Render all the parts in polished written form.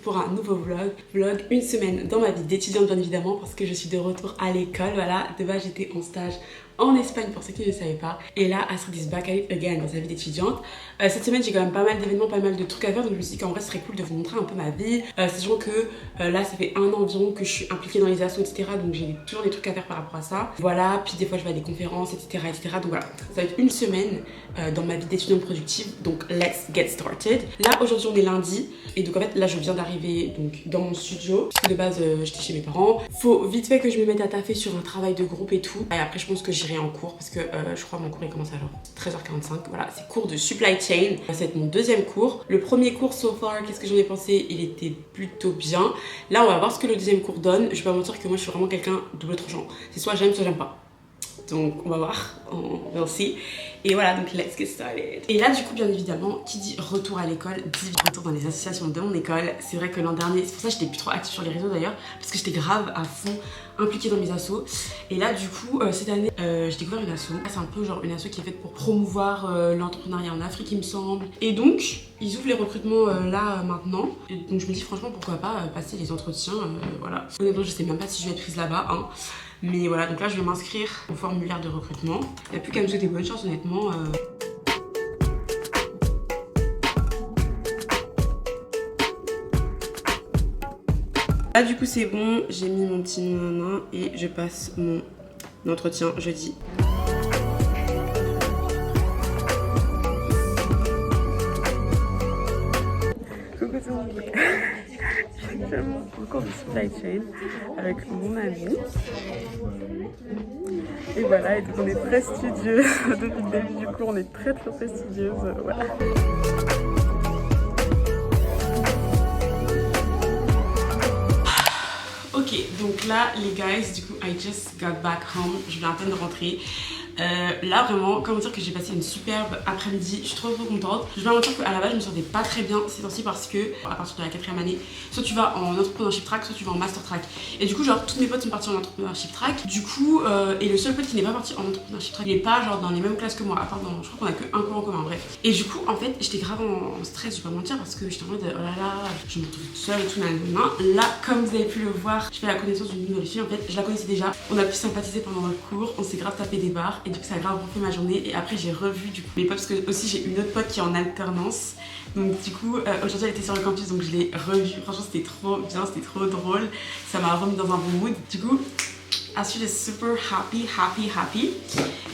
pour un nouveau vlog, une semaine dans ma vie d'étudiante bien évidemment parce que je suis de retour à l'école. Voilà, de base j'étais en stage en Espagne pour ceux qui ne le savaient pas, et là Astrid is back at it again dans sa vie d'étudiante. Cette semaine j'ai quand même pas mal d'événements, pas mal de trucs à faire, donc je me suis dit qu'en vrai ce serait cool de vous montrer un peu ma vie, sachant que là ça fait 1 an environ que je suis impliquée dans les assos, etc. donc j'ai toujours des trucs à faire par rapport à ça. Voilà, puis des fois je vais à des conférences, etc. donc voilà, ça va être une semaine dans ma vie d'étudiante productive, donc let's get started. Là aujourd'hui on est lundi, et donc en fait là je viens d'arriver donc dans mon studio, parce que de base j'étais chez mes parents. Faut vite fait que je me mette à taffer sur un travail de groupe et tout, et après je pense que j'irai en cours parce que je crois mon cours il commence à genre 13h45. Voilà, c'est cours de supply chain, ça va être mon deuxième cours. Le premier cours so far, qu'est-ce que j'en ai pensé? Il était plutôt bien. Là on va voir ce que le deuxième cours donne. Je vais pas mentir que moi je suis vraiment quelqu'un double tranchant, c'est soit j'aime soit j'aime pas. Donc on va voir, on va see. Et voilà, donc let's get started. Et là du coup bien évidemment, qui dit retour à l'école dit retour dans les associations de mon école. C'est vrai que l'an dernier, c'est pour ça que j'étais plus trop active sur les réseaux d'ailleurs, parce que j'étais grave à fond impliquée dans mes assos. Et là du coup cette année j'ai découvert une asso. C'est un peu genre une asso qui est faite pour promouvoir l'entrepreneuriat en Afrique il me semble. Et donc ils ouvrent les recrutements là maintenant. Et donc je me dis franchement pourquoi pas passer les entretiens, voilà. Honnêtement je sais même pas si je vais être prise là-bas hein. Mais voilà, donc là je vais m'inscrire au formulaire de recrutement. Il n'y a plus qu'à me souhaiter bonne chance honnêtement. Là du coup c'est bon, j'ai mis mon petit nom et je passe mon entretien jeudi. Coucou tout le monde. Je suis actuellement au cours de supply chain avec mon ami. Et voilà, et donc on est très studieux. Depuis le début du cours, on est très studieuses. Voilà. Ok, donc là les guys, du coup I just got back home, je viens à peine de rentrer. Là vraiment, comment dire que j'ai passé une superbe après-midi, je suis trop contente. Je vais vous dire qu'à la base je me sentais pas très bien ces temps-ci parce que à partir de la 4e année, soit tu vas en entrepreneurship track, soit tu vas en master track. Et du coup genre toutes mes potes sont parties en entrepreneurship track. Du coup, et le seul pote qui n'est pas parti en entrepreneurship track, il est pas genre dans les mêmes classes que moi, à part dans, je crois qu'on a qu'un cours en commun, bref. Et du coup en fait j'étais grave en stress, je vais pas mentir, parce que j'étais en mode oh là là, je me retrouve toute seule et tout nanana. Là comme vous avez pu le voir, je fais la connaissance d'une nouvelle fille, en fait je la connaissais déjà, on a pu sympathiser pendant le cours, on s'est grave tapé des barres et du coup ça a grave refait ma journée. Et après j'ai revu du coup mes potes parce que aussi j'ai une autre pote qui est en alternance, donc du coup aujourd'hui elle était sur le campus donc je l'ai revue. Franchement c'était trop bien, c'était trop drôle, ça m'a remis dans un bon mood. Du coup Astrid est super happy.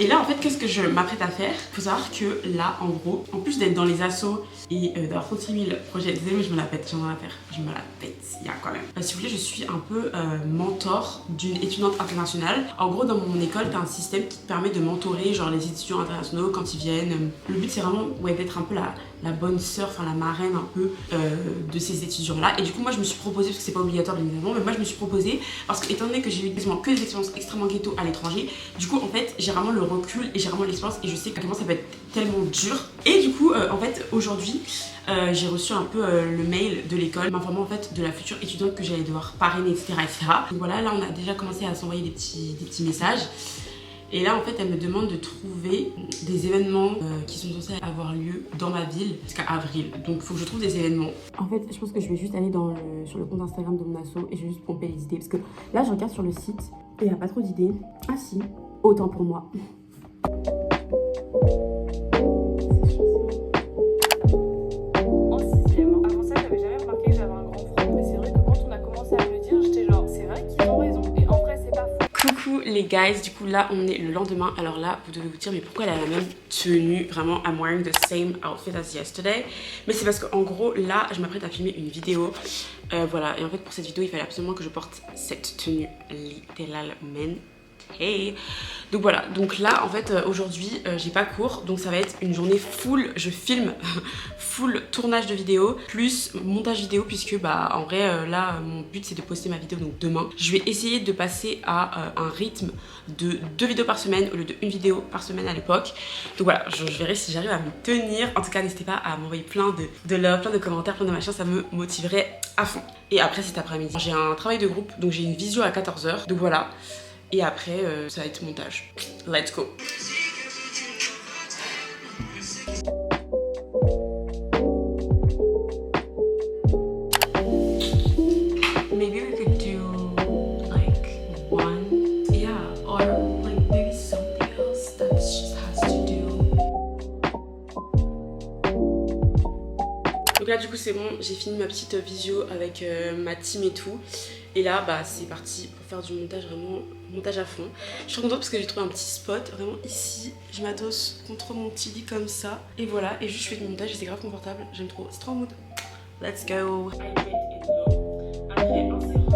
Et là en fait qu'est-ce que je m'apprête à faire? Faut savoir que là en gros, en plus d'être dans les assos et d'avoir 36 000 projets, désolé mais je me la pète, il y a quand même. Si vous voulez, je suis un peu mentor d'une étudiante internationale. En gros dans mon école t'as un système qui te permet de mentorer genre les étudiants internationaux quand ils viennent. Le but c'est vraiment d'être un peu la bonne sœur, enfin la marraine un peu de ces étudiants là. Et du coup moi je me suis proposée, parce que c'est pas obligatoire bien évidemment, mais moi je me suis proposée parce que étant donné que j'ai eu quasiment que des expériences extrêmement ghetto à l'étranger, du coup en fait j'ai vraiment le recul et j'ai vraiment l'expérience et je sais comment ça peut être tellement dur. Et du coup en fait aujourd'hui j'ai reçu un peu le mail de l'école m'informant en fait de la future étudiante que j'allais devoir parrainer, etc. Donc voilà, là on a déjà commencé à s'envoyer des petits messages. Et là en fait elle me demande de trouver des événements qui sont censés avoir lieu dans ma ville jusqu'à avril. Donc il faut que je trouve des événements. En fait je pense que je vais juste aller sur le compte Instagram de mon asso et je vais juste pomper les idées. Parce que là je regarde sur le site et il n'y a pas trop d'idées. Ah si, autant pour moi. Les guys, du coup là on est le lendemain. Alors là vous devez vous dire mais pourquoi elle a la même tenue? Vraiment I'm wearing the same outfit as yesterday. Mais c'est parce qu'en gros là je m'apprête à filmer une vidéo, voilà. Et en fait pour cette vidéo il fallait absolument que je porte cette tenue littéralement. Hey. Donc voilà, donc là en fait aujourd'hui j'ai pas cours, donc ça va être une journée full, je filme full tournage de vidéo plus montage vidéo, puisque bah en vrai là mon but c'est de poster ma vidéo donc demain. Je vais essayer de passer à un rythme de 2 vidéos par semaine au lieu de 1 vidéo par semaine à l'époque. Donc voilà, je verrai si j'arrive à me tenir. En tout cas n'hésitez pas à m'envoyer plein de love, plein de commentaires, plein de machins, ça me motiverait à fond. Et après cet après-midi j'ai un travail de groupe, donc j'ai une visio à 14h, donc voilà. Et après, ça va être montage. Let's go! du coup c'est bon, j'ai fini ma petite visio avec ma team et tout. Et là bah c'est parti pour faire du montage, vraiment montage à fond. Je suis trop contente parce que j'ai trouvé un petit spot vraiment ici. Je m'adosse contre mon petit lit comme ça. Et voilà, et juste je fais du montage et c'est grave confortable. J'aime trop, c'est trop en mode. Let's go. Après un sérum.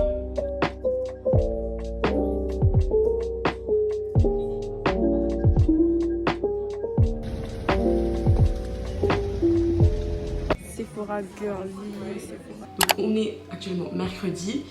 Sephora Girly, Sephora. Donc on est actuellement mercredi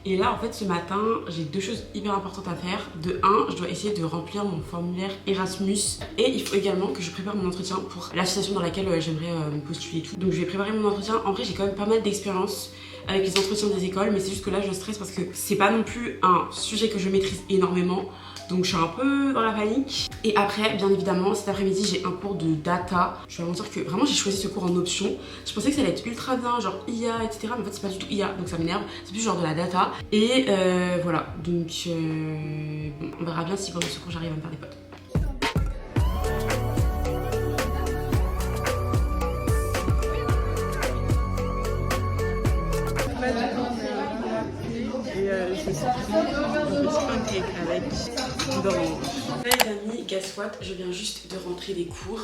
et là en fait ce matin j'ai deux choses hyper importantes à faire. De un, je dois essayer de remplir mon formulaire Erasmus et il faut également que je prépare mon entretien pour l'association dans laquelle j'aimerais me postuler et tout. Donc je vais préparer mon entretien. En vrai j'ai quand même pas mal d'expérience avec les entretiens des écoles, mais c'est juste que là je stresse parce que c'est pas non plus un sujet que je maîtrise énormément. Donc je suis un peu dans la panique. Et après, bien évidemment, cet après-midi, j'ai un cours de data. Je vais vous dire que vraiment, j'ai choisi ce cours en option. Je pensais que ça allait être ultra bien, genre IA, etc. Mais en fait, c'est pas du tout IA, donc ça m'énerve. C'est plus genre de la data. Et voilà, donc bon, on verra bien si pendant ce cours, j'arrive à me faire des potes. Je me suis pris un petit pancake avec d'orange. Les amis, guess what, je viens juste de rentrer des cours.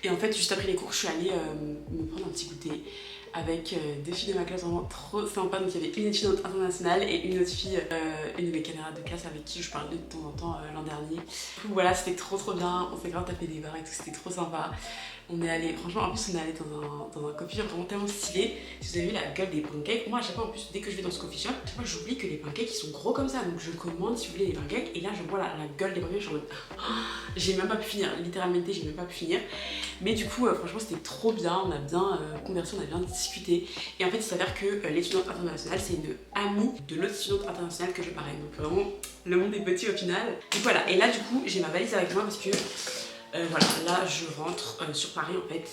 Et en fait, juste après les cours, je suis allée me prendre un petit goûter avec deux filles de ma classe vraiment trop sympa. Donc il y avait une étudiante internationale et une autre fille, une de mes camarades de classe avec qui je parlais de temps en temps l'an dernier. Du coup voilà, c'était trop bien, on s'est grave tapé des barres et tout, c'était trop sympa. On est allé, franchement en plus on est allé dans un coffee shop vraiment tellement stylé. Si vous avez vu la gueule des pancakes, moi à chaque fois en plus dès que je vais dans ce coffee shop, à chaque fois j'oublie que les pancakes ils sont gros comme ça. Donc je commande si vous voulez les pancakes et là je vois la gueule des pancakes, je suis en mode j'ai même pas pu finir, littéralement j'ai même pas pu finir. Mais du coup franchement c'était trop bien, on a bien conversé, on a bien discuté. Et en fait il s'avère que l'étudiante internationale c'est une amie de l'autre étudiante internationale que je parraine. Donc vraiment le monde est petit au final. Donc voilà, et là du coup j'ai ma valise avec moi parce que voilà, là je rentre sur Paris en fait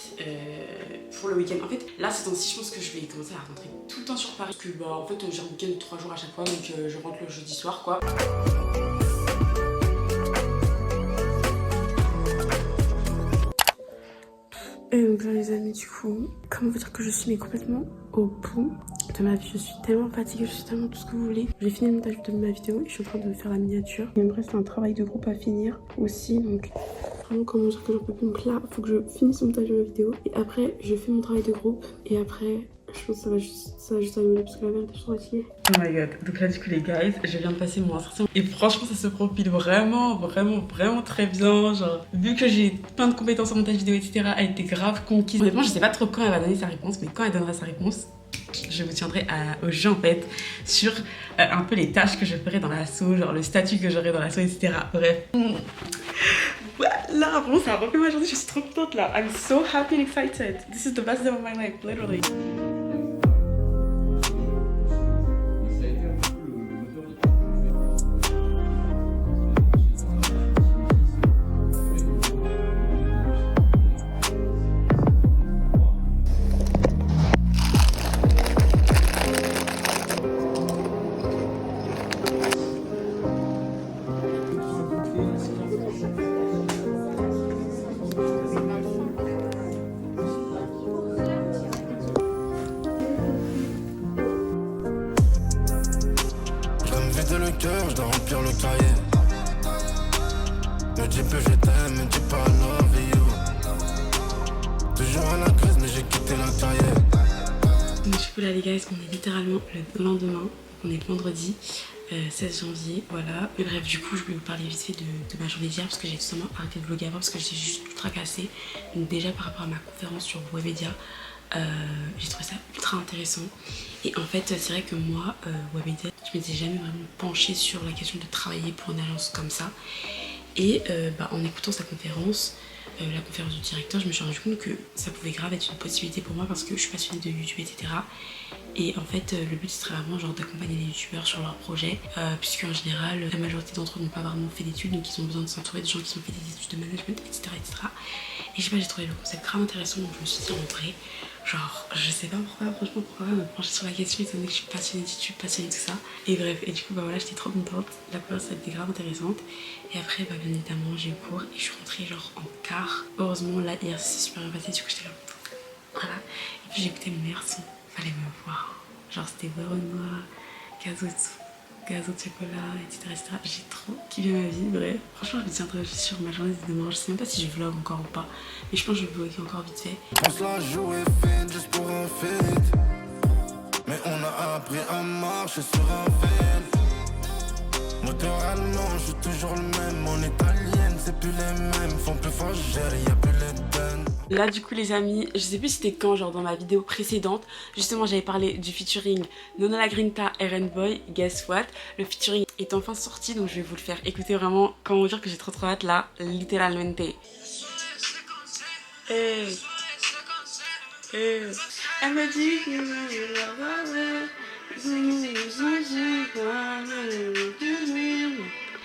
pour le week-end. En fait là ces temps-ci je pense que je vais commencer à rentrer tout le temps sur Paris parce que bah en fait j'ai un week-end de 3 jours à chaque fois, donc je rentre le jeudi soir quoi. Et donc là les amis, du coup, comment vous dire que je suis mais complètement au bout de ma vie. Je suis tellement fatiguée, je suis tellement tout ce que vous voulez. J'ai fini le montage de ma vidéo et je suis en train de faire la miniature. Il me reste un travail de groupe à finir aussi, donc vraiment comment dire que j'en peux plus. Donc là, il faut que je finisse le montage de ma vidéo et après je fais mon travail de groupe et après je pense que ça va juste arriver parce que la vérité je suis fatiguée. Oh my god, donc là du coup les guys, je viens de passer mon entretien et franchement ça se profile vraiment très bien. Genre vu que j'ai plein de compétences en montage vidéo etc, elle était grave conquise. Honnêtement je sais pas trop quand elle va donner sa réponse, mais quand elle donnera sa réponse je vous tiendrai au jeu en fait sur un peu les tâches que je ferai dans l'assaut, genre le statut que j'aurai dans l'assaut etc. Bref. Là vraiment ça a refait ma journée, je suis trop contente là. I'm so happy and excited. This is the best day of my life, literally. Le cœur, je dois remplir le cahier. Me dis plus je t'aime, me dis pas I love you. Toujours à la crise, mais j'ai quitté la carrière. Donc du coup là les gars, on est littéralement le lendemain, on est vendredi 16 janvier, voilà. Mais bref, du coup je vais vous parler vite fait de ma journée d'hier parce que j'ai tout simplement arrêté de vlogger avant parce que j'étais juste ultra cassée. Donc déjà par rapport à ma conférence sur Webedia, j'ai trouvé ça ultra intéressant. Et en fait c'est vrai que moi Webedia, je m'étais jamais vraiment penchée sur la question de travailler pour une agence comme ça. Et en écoutant sa conférence, la conférence du directeur, je me suis rendu compte que ça pouvait grave être une possibilité pour moi parce que je suis passionnée de YouTube etc. Et en fait le but serait vraiment genre d'accompagner les youtubeurs sur leurs projets puisque en général la majorité d'entre eux n'ont pas vraiment fait d'études, donc ils ont besoin de s'entourer de gens qui ont fait des études de management etc. Et je sais pas, j'ai trouvé le concept grave intéressant, donc je me suis dit en vrai genre je sais pas pourquoi me pencher sur la question étant donné que je suis passionnée d'études, passionnée de tout ça. Et bref, et du coup voilà, j'étais trop contente, la conférence a été grave intéressante. Et après bien évidemment j'ai eu cours et je suis rentrée genre en quart. Heureusement là hier c'est super bien passé, du coup j'étais là voilà. Et J'ai écouté le meilleur son, fallait me voir. Genre c'était Werenoi, Gazo de chocolat, etc. J'ai trop kiffé ma vie, bref. Franchement, je me tiendrai sur ma journée de demain. Je sais même pas si je vlog encore ou pas, mais je pense que je vlog encore vite fait. On se la jouait fine juste pour un feat. Mais on a appris à marcher sur un fil. Moteur allemand, je suis toujours le même. Mon italienne, c'est plus les mêmes. Font plus fougère, y'a plus les donnes. Là du coup les amis, je sais plus c'était quand, genre dans ma vidéo précédente, justement j'avais parlé du featuring Nona Lagrinta RN Boy. Guess what, le featuring est enfin sorti, donc je vais vous le faire écouter. Vraiment, comment dire que j'ai trop hâte là, littéralement. Elle m'a dit que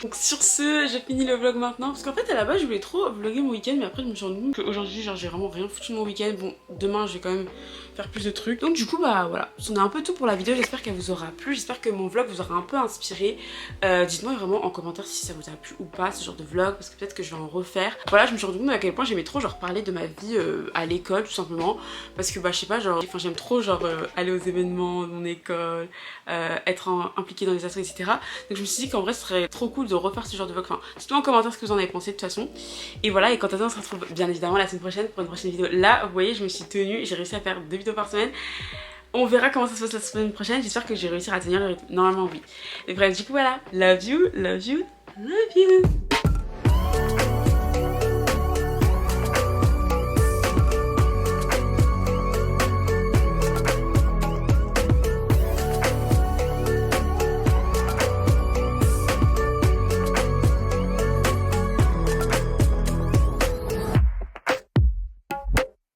donc sur ce, j'ai fini le vlog maintenant parce qu'en fait à la base je voulais trop vlogger mon week-end, mais après je me suis rendu compte qu'aujourd'hui genre j'ai vraiment rien foutu de mon week-end. Bon, demain je vais quand même faire plus de trucs, donc du coup bah voilà, c'en est un peu tout pour la vidéo. J'espère qu'elle vous aura plu, j'espère que mon vlog vous aura un peu inspiré. Dites-moi vraiment en commentaire si ça vous a plu ou pas ce genre de vlog, parce que peut-être que je vais en refaire. Voilà, je me suis rendu compte à quel point j'aimais trop genre parler de ma vie à l'école tout simplement, parce que bah je sais pas, genre enfin j'aime trop genre aller aux événements de mon école, être impliquée dans les assos, etc. Donc je me suis dit qu'en vrai ce serait trop cool de refaire ce genre de vlog. Enfin, dites-moi en commentaire ce que vous en avez pensé de toute façon. Et voilà, et quant à ça on se retrouve bien évidemment la semaine prochaine pour une prochaine vidéo. Là vous voyez, je me suis tenue, j'ai réussi à faire 2 vidéos par semaine. On verra comment ça se passe la semaine prochaine. J'espère que je vais réussir à tenir le rythme. Normalement oui. Et bref, du coup voilà, love you, love you, love you.